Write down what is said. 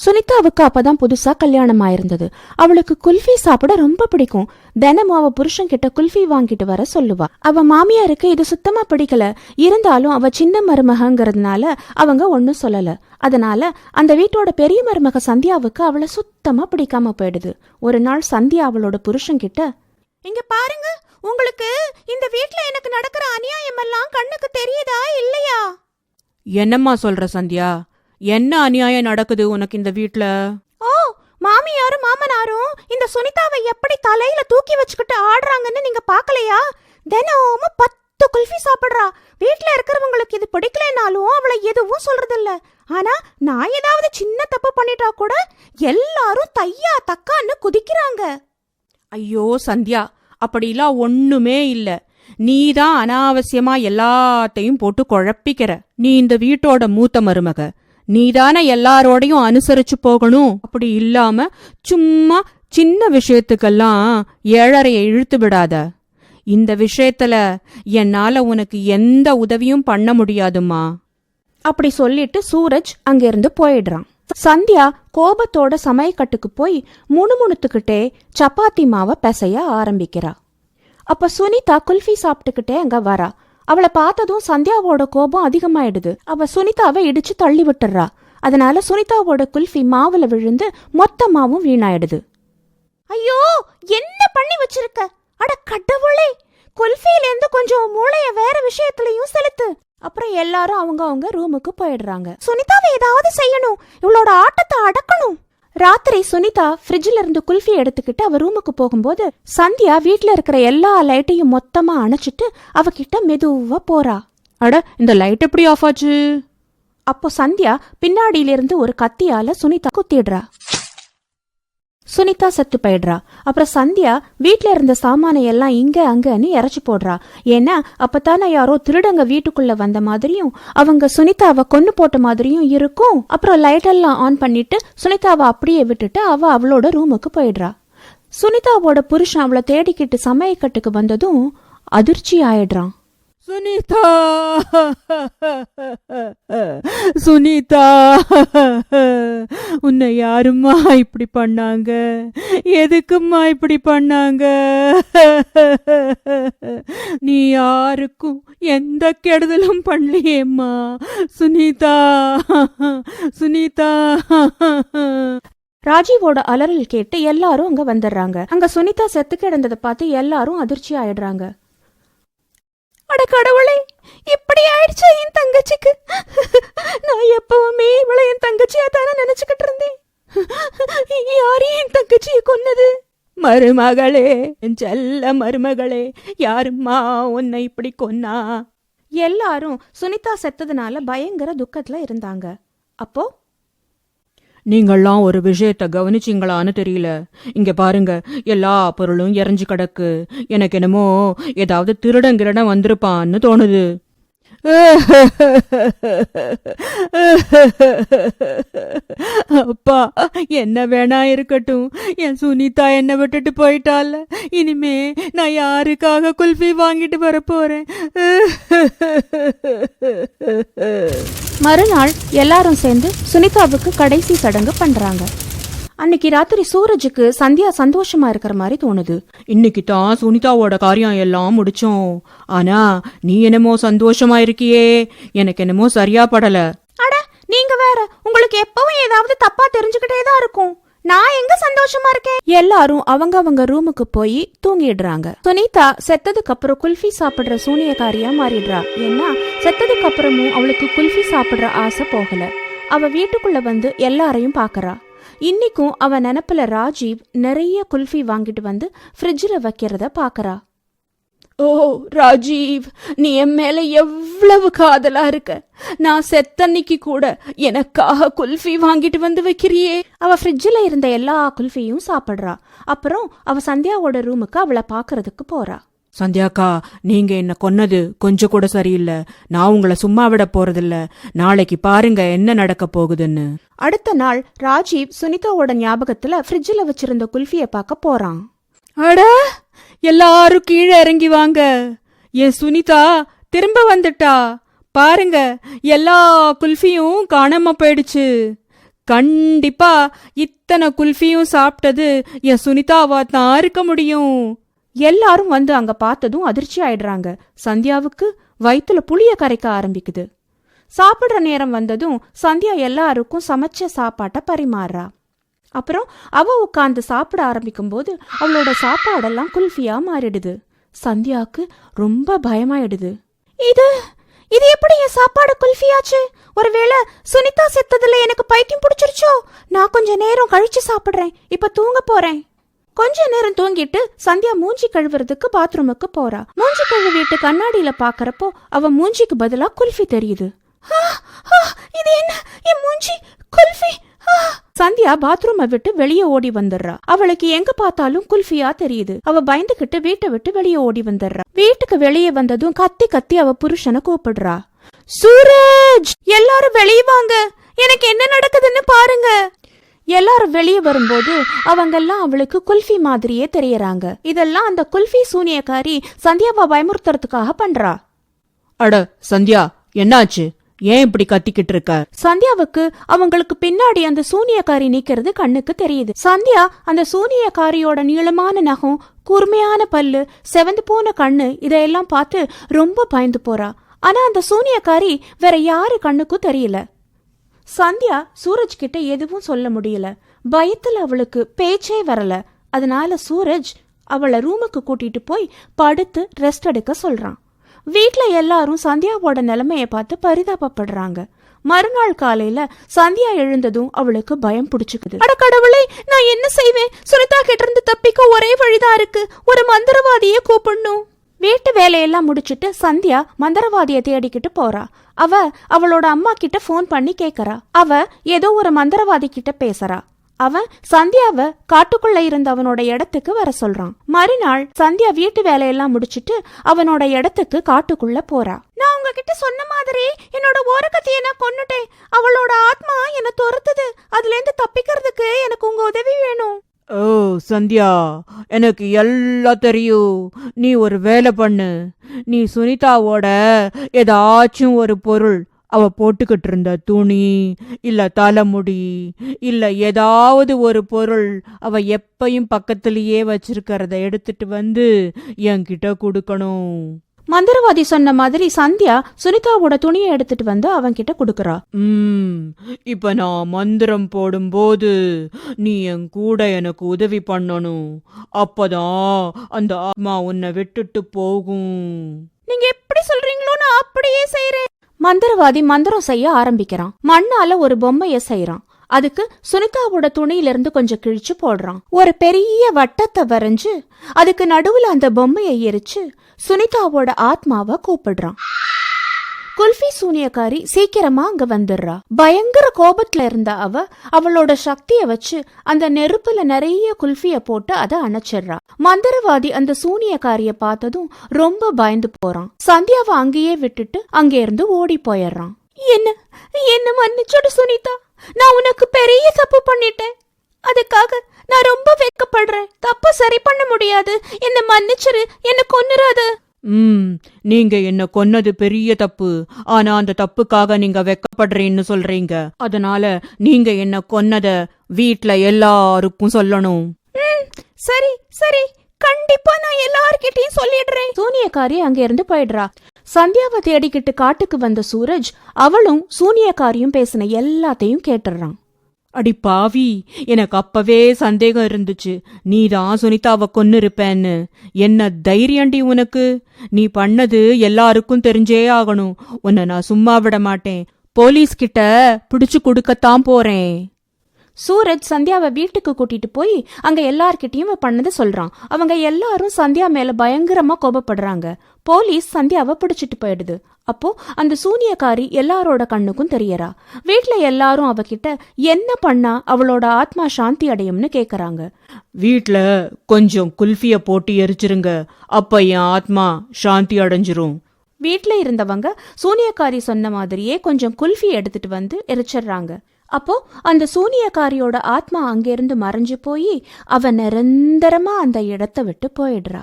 சுனிதாவுக்கு அப்பதான் புதுசா கல்யாணம் ஆயிருந்தது. அவளுக்கு குல்ஃபி சாப்பிட ரொம்ப பிடிக்கும். தினமும் அவ புருஷன் கிட்ட குல்ஃபி வாங்கிட்டு வர சொல்லுவா. அவ மாமியாருக்கு இது சுத்தமா பிடிக்கல. இருந்தாலும் அவ சின்ன மருமகங்கிறதுனால அவங்க ஒன்னும் சொல்லல. அதனால அந்த வீட்டோட பெரிய மருமக சந்தியாவுக்கு அவளை சுத்தமா பிடிக்காம போயிடுது. ஒரு நாள் சந்தியா அவளோட புருஷன் கிட்ட, இங்க பாருங்க, உங்களுக்கு இந்த வீட்ல எனக்கு நடக்கிற அநியாயம் எல்லாம் கண்ணுக்கு தெரியுதா இல்லையா? என்னம்மா சொல்ற சந்தியா? என்ன அநியாயம் நடக்குது உனக்கு இந்த வீட்ல? ஓ, மாமியாரும் மாமனாரும் இந்த சுனிதாவை எப்படி தலையில தூக்கி வச்சுக்கிட்டு ஆடுறாங்கன்னு நீங்க பாக்கலையா? தினமும் 10 குல்ஃபி சாப்பிடுறா. வீட்ல இருக்கிறவங்களுக்கு இது பிடிக்கலனாலும் அவளை எதுவும் சொல்றதில்ல. ஆனா நான் ஏதாவது சின்ன தப்பு பண்ணிட்டா கூட எல்லாரும் தையா தக்கான்னு குதிக்கிறாங்க. ஐயோ சந்தியா, அப்படிலாம் ஒண்ணுமே இல்ல. நீதான் அனாவசியமா எல்லாத்தையும் போட்டு குழப்பிக்கிற. நீ இந்த வீட்டோட மூத்த மருமக. நீதானே எல்லாரோடையும் அனுசரிச்சு போகணும். அப்படி இல்லாம சும்மா சின்ன விஷயத்துக்கெல்லாம் ஏழரைய இழுத்து விடாத. இந்த விஷயத்துல என்னால உனக்கு எந்த உதவியும் பண்ண முடியாதுமா. அப்படி சொல்லிட்டு சூரஜ் அங்கிருந்து போயிடுறான். சந்தியா கோபத்தோட சமையக்கட்டுக்கு போய் முணுமுணுத்துக்கிட்டே சப்பாத்தி மாவை பிசைய ஆரம்பிக்கிறா. அப்ப சுனிதா குல்ஃபி சாப்பிட்டுக்கிட்டே அங்க வரா. அவளை பார்த்ததும் சந்தியாவோட கோபம் அதிகமாயிடுது. அவ சுனிதாவை இடிச்சு தள்ளி விட்டுறா. அதனால சுனிதாவோட குல்ஃபி மாவுல விழுந்து மொத்த மாவும் வீணாயிடுது. ஐயோ, என்ன பண்ணி வச்சிருக்க? அட கடவுளே, குல்ஃபியிலேருந்து கொஞ்சம் மூளைய வேற விஷயத்துலயும் செலுத்து. அப்புறம் எல்லாரும் அவங்க ரூமுக்கு போயிடுறாங்க. சுனிதாவை ஏதாவது செய்யணும், இவளோட ஆட்டத்தை அடக்கணும். ராத்திரி சுனிதா ஃப்ரிட்ஜ்ல இருந்து குல்ஃபி எடுத்துக்கிட்டு அவ ரூமுக்கு போகும்போது சந்தியா வீட்ல இருக்கிற எல்லா லைட்டையும் மொத்தமா அணைச்சிட்டு அவகிட்ட மெதுவா போறா. அட, இந்த லைட் எப்படி ஆஃப் ஆச்சு? அப்போ சந்தியா பின்னாடியிலிருந்து ஒரு கத்தியால சுனிதா குத்திடுறா. சுனிதா செத்து போயிடுறா. அப்புறம் சந்தியா வீட்ல இருந்த சாமானை எல்லாம் இங்க அங்கன்னு இறச்சி போடுறா. ஏன்னா அப்பத்தானே யாரோ திருடங்க வீட்டுக்குள்ள வந்த மாதிரியும் அவங்க சுனிதாவை கொன்னு போட்ட மாதிரியும் இருக்கும். அப்புறம் லைட் எல்லாம் ஆன் பண்ணிட்டு சுனிதாவை அப்படியே விட்டுட்டு அவளோட ரூமுக்கு போயிடுறா. சுனிதாவோட புருஷன் அவளை தேடிக்கிட்டு சமையக்கட்டுக்கு வந்ததும் அதிர்ச்சி ஆயிடுறான். சுனிதா, சுனிதா, உன்னை யாரும்மா இப்படி பண்ணாங்க? எதுக்கும்மா இப்படி பண்ணாங்க? நீ யாருக்கும் எந்த கெடுதலும் பண்ணலையேம்மா. சுனிதா, சுனிதா. ராஜீவோட அலறல் கேட்டு எல்லாரும் அங்க வந்துடுறாங்க. அங்க சுனிதா செத்து கிடந்ததை பார்த்து எல்லாரும் அதிர்ச்சி ஆயிடுறாங்க. அட கடவுளே, இப்படி ஆயிடுச்சு என் தங்கச்சிக்கு. நான் எப்பவுமே இவளை என் தங்கச்சியா தானே நினைச்சுக்கிட்டு இருந்தேன். யாரையும் என் தங்கச்சியை கொன்னது? மருமகளே, என் செல்ல மருமகளே, யாரும்மா உன்னை இப்படி கொன்னா? எல்லாரும் சுனிதா செத்ததுனால பயங்கர துக்கத்துல இருந்தாங்க. அப்போ நீங்கள்லாம் ஒரு விஷயத்த கவனிச்சிங்களான்னு தெரியல. இங்க பாருங்க, எல்லா பொருளும் எரிஞ்சு கிடக்கு. எனக்கு என்னமோ ஏதாவது திருடங்கிரடம் வந்திருப்பான்னு தோணுது. அப்பா, என்ன வேணா இருக்கட்டும், என் சுனிதா என்ன விட்டுட்டு போயிட்டால. இனிமே நான் யாருக்காக குல்ஃபி வாங்கிட்டு வர போறேன்? மறுநாள் எல்லாரும் சேர்ந்து சுனிதாவுக்கு கடைசி சடங்கு பண்றாங்க. அன்னைக்கு ராத்திரி சூரஜுக்கு சந்தியா சந்தோஷமா இருக்கிற மாதிரி தோணுது. இன்னைக்கு தான் சுனிதாவோட காரியம் எல்லாம் முடிச்சோம். ஆனா நீ என்னமோ சந்தோஷமா இருக்கியே, எனக்கு என்னமோ சரியா படல. அட, நீங்க வேற, உங்களுக்கு எப்பவும் ஏதாவது தப்பா தெரிஞ்சுக்கிட்டே தான் இருக்கும். நான் எங்க சந்தோஷமா இருக்கேன்? எல்லாரும் அவங்க ரூமுக்கு போய் தூங்கிடுறாங்க. சுனிதா செத்ததுக்கு அப்புறம் குல்ஃபி சாப்பிடுற சூனியக்காரியா மாறிடுறா. ஏன்னா செத்ததுக்கு அப்புறமும் அவளுக்கு குல்ஃபி சாப்பிடுற ஆசை போகல. அவ வீட்டுக்குள்ள வந்து எல்லாரையும் பாக்குறா. இன்னைக்கும் அவ நினப்புல ராஜீவ் நிறைய குல்ஃபி வாங்கிட்டு வந்து ஃப்ரிட்ஜில் வைக்கிறத பாக்குறா. ஓ ராஜீவ், நீ என் மேல எவ்வளவு காதலா இருக்க. நான் செத்தன்னைக்கு கூட எனக்காக குல்ஃபி வாங்கிட்டு வந்து வைக்கிறியே. அவ ஃப்ரிட்ஜில் இருந்த எல்லா குல்ஃபியும் சாப்பிடுறா. அப்புறம் அவ சந்தியாவோட ரூமுக்கு அவளை பாக்குறதுக்கு போறா. சந்தியாக்கா, நீங்க என்ன கொன்னது கொஞ்சம் கூட சரியில்லை. நான் உங்களை சும்மா விட போறதில்ல. நாளைக்கு பாருங்க என்ன நடக்க போகுதுன்னு. அடுத்த நாள் ராஜீவ் சுனிதாவோட ஞாபகத்துல ஃப்ரிட்ஜில் வச்சிருந்த குல்ஃபிய பார்க்க போறான். அட, எல்லாரும் கீழே இறங்கி வாங்க. என் சுனிதா திரும்ப வந்துட்டா. பாருங்க, எல்லா குல்ஃபியும் காணாம போயிடுச்சு. கண்டிப்பா இத்தனை குல்ஃபியும் சாப்பிட்டது என் சுனிதாவா தான் இருக்க முடியும். எல்லாரும் வந்து அங்க பார்த்ததும் அதிர்ச்சி ஆயிடுறாங்க. சந்தியாவுக்கு வயித்துல புளிய கரைக்க ஆரம்பிக்குது. சாப்பிடுற நேரம் வந்ததும் சந்தியா எல்லாருக்கும் சமைச்ச சாப்பாட்டை பரிமாறுறா. அப்புறம் அவ உட்கார்ந்து சாப்பிட ஆரம்பிக்கும் போது அவளோட சாப்பாடெல்லாம் குல்ஃபியா மாறிடுது. சந்தியாவுக்கு ரொம்ப பயமாயிடுது. இது எப்படி என் சாப்பாடு குல்ஃபியாச்சு? ஒருவேளை சுனிதா செத்ததுல எனக்கு பைத்தியம் பிடிச்சிருச்சோ? நான் கொஞ்ச நேரம் கழிச்சு சாப்பிடுறேன், இப்ப தூங்க போறேன். கொஞ்ச நேரம் தூங்கிட்டு சந்தியா மூஞ்சி கழுவுறதுக்கு பாத்ரூமுக்கு போறா. மூஞ்சி கழுவிட்டு கண்ணாடியில பாக்குறப்போ அவ மூஞ்சிக்கு பதிலா குல்ஃபி தெரியுது. இது என்ன, என் மூஞ்சி குல்ஃபி? சந்தியா பாத்ரூமை விட்டு வெளியே ஓடி வந்துடுறா. அவளுக்கு எங்க பார்த்தாலும் குல்ஃபியா தெரியுது. அவ பயந்துகிட்டு வீட்டை விட்டு வெளியே ஓடி வந்துடுறா. வீட்டுக்கு வெளியே வந்ததும் கத்தி கத்தி அவ புருஷனை கூப்பிடுறா. சூரஜ், எல்லாரும் வெளியே வாங்க, எனக்கு என்ன நடக்குதுன்னு பாருங்க. எல்லாரும் வெளியே வரும்போது அவங்கெல்லாம் அவளுக்கு குல்ஃபி மாதிரியே தெரியறாங்க. இதெல்லாம் அந்த குல்ஃபி சூனியக்காரி சந்தியாவை பயமுறுத்துறதுக்காக பண்றா. அட சந்தியா, என்னாச்சு? ஏன் இப்படி கத்திக்கிட்டு இருக்க? சந்தியாவுக்கு அவங்களுக்கு பின்னாடி அந்த சூனியக்காரி நிக்கிறது கண்ணுக்கு தெரியுது. சந்தியா அந்த சூனியக்காரியோட நீளமான நகம், கூர்மையான பல்லு, செவந்து போன கண்ணு இதையெல்லாம் பார்த்து ரொம்ப பயந்து போறா. ஆனா அந்த சூனியக்காரி வேற யாரு கண்ணுக்கும் தெரியல. சந்தியா சூரஜ் கிட்ட எதுவும் சொல்ல முடியல. பயத்துல அவளுக்கு பேச்சே வரல. அதனால சூரஜ் அவளை ரூமுக்கு கூட்டிட்டு போய் படுத்து ரெஸ்ட் எடுக்க சொல்றான். வீட்ல எல்லாரும் சந்தியாவோட நிலைமைய பார்த்து பரிதாபப்படுறாங்க. மறுநாள் காலையில சந்தியா எழுந்ததும் அவளுக்கு பயம் பிடிச்சுக்குது. அட கடவுளே, நான் என்ன செய்வேன்? சுனிதா கிட்ட இருந்து தப்பிக்க ஒரே வழிதான் இருக்கு, ஒரு மந்திரவாதியை கூப்பிடணும். வீட்டு வேலையெல்லாம் முடிச்சிட்டு சந்தியா மந்திரவாதியை தேடிக்கிட்டு போறா. அவளோட அம்மா கிட்ட போன் பண்ணி கேக்குறா. அவ ஏதோ ஒரு மந்திரவாதி கிட்ட பேசுறா. அவன் சந்தியாவை காட்டுக்குள்ள இருந்த அவனோட இடத்துக்கு வர சொல்றான். மறுநாள் சந்தியா வீட்டு வேலையெல்லாம் முடிச்சிட்டு அவனோட இடத்துக்கு காட்டுக்குள்ள போறா. நான் உங்ககிட்ட சொன்ன மாதிரி என்னோட ஓரக்கத்தியை நான் கொன்னுட்டேன். அவளோட ஆத்மா என்ன துரத்துது. அதுல இருந்து தப்பிக்கிறதுக்கு எனக்கு உங்க உதவி வேணும். ஓ சந்தியா, எனக்கு எல்லாம் தெரியும். நீ ஒரு வேலை பண்ணு. நீ சுனிதாவோட ஏதாச்சும் ஒரு பொருள், அவ போட்டுக்கிட்டு இருந்த துணி இல்ல தலைமுடி இல்ல ஏதாவது ஒரு பொருள் அவ எப்பயும் பக்கத்திலேயே வச்சிருக்கிறத எடுத்துட்டு வந்து என்கிட்ட கொடுக்கணும். மந்திரவாதி சொன்ன மாதிரி சந்தியா சுனிதாவோட துணியை எடுத்துட்டு வந்து அவன்கிட்ட குடுக்கறா. இப்ப நான் மந்திரம் போடும்போது நீ என் கூட எனக்கு உதவி பண்ணணும். அப்பதான் அந்த ஆத்மா உன்னை விட்டுட்டு போகும். நீங்க எப்படி சொல்றீங்களோ நான் அப்படியே செய்யறேன். மந்திரவாதி மந்திரம் செய்ய ஆரம்பிக்கிறான். மண்ணால ஒரு பொம்மைய செய்யறான். அதுக்கு சுனிதாவோட துணியிலிருந்து கொஞ்சம் கிழிச்சு போடுறான். ஒரு பெரிய வட்டத்தை வரைஞ்சு அதுக்கு நடுவுல அந்த பொம்மையை எரிச்சு சுனிதாவோட ஆத்மாவை கூப்பிடுறான். குல்ஃபி சூனியக்காரி சீக்கிரமா அங்க வந்துடுறா. பயங்கர கோபத்துல இருந்த அவளோட சக்திய வச்சு அந்த நெருப்புல நிறைய குல்ஃபிய போட்டு அதை அணைச்சிடுறா. மந்திரவாதி அந்த சூனியக்காரிய பார்த்ததும் ரொம்ப பயந்து போறான். சந்தியாவை அங்கேயே விட்டுட்டு அங்கே இருந்து ஓடி போயிடுறான். என்ன மன்னிச்சுடு சுனிதா, நான் உனக்கு பெரிய தப்பு பண்ணிட்டேன். அதுக்காக நான் ரொம்ப வெட்கப்படுறேன். தப்ப சரி பண்ண முடியாது. என்ன மன்னிச்சிரு, என்ன கொன்னுறாத. நீங்க என்ன கொன்னது பெரிய தப்பு. ஆனா அந்த தப்புக்காக நீங்க வெட்கப்படுறேன்னு சொல்றீங்க. அதனால நீங்க என்ன கொன்னத வீட்ல எல்லாருக்கும் சொல்லணும். சரி சரி, கண்டிப்பா நான் எல்லார்கிட்டயும் சொல்லிடுறேன். சூனியக்காரி அங்க இருந்து போயிடுறா. சந்தியாவை தேடிக்கிட்டு காட்டுக்கு வந்த சூரஜ் அவளும் சூனியக்காரியும் பேசின எல்லாத்தையும் கேட்டுறான். அடி பாவி, எனக்கு அப்பவே சந்தேகம் இருந்துச்சு நீதான் சுனிதாவை கொன்னு இருப்பேன்னு. என்ன தைரியண்டி உனக்கு? நீ பண்ணது எல்லாருக்கும் தெரிஞ்சே ஆகணும். உன்னை நான் சும்மா விட மாட்டேன். போலீஸ் கிட்ட பிடிச்சு கொடுக்கத்தான் போறேன். சூரஜ் சந்தியாவை வீட்டுக்கு கூட்டிட்டு போய் அங்க எல்லார்கிட்டயும் பண்ணதை சொல்றான். அவங்க எல்லாரும் சந்தியா மேல பயங்கரமா கோபப்படுறாங்க. போலீஸ் சந்தியாவை பிடிச்சிட்டு போயிடுது. அப்போ அந்த சூனியக்காரி எல்லாரோட கண்ணுக்கும் தெரியறா. வீட்டுல எல்லாரும் அவகிட்ட என்ன பண்ணா அவளோட ஆத்மா சாந்தி அடையும்னு கேக்குறாங்க. வீட்டுல கொஞ்சம் குல்ஃபிய போட்டு எரிச்சிருங்க, அப்ப என் ஆத்மா சாந்தி அடைஞ்சிரும். வீட்டுல இருந்தவங்க சூனியக்காரி சொன்ன மாதிரியே கொஞ்சம் குல்ஃபி எடுத்துட்டு வந்து எரிச்சிடுறாங்க. அப்போ அந்த சூனியக்காரியோட ஆத்மா அங்கிருந்து மறைஞ்சு போய் அவ நிரந்தரமா அந்த இடத்தை விட்டு போயிடுறா.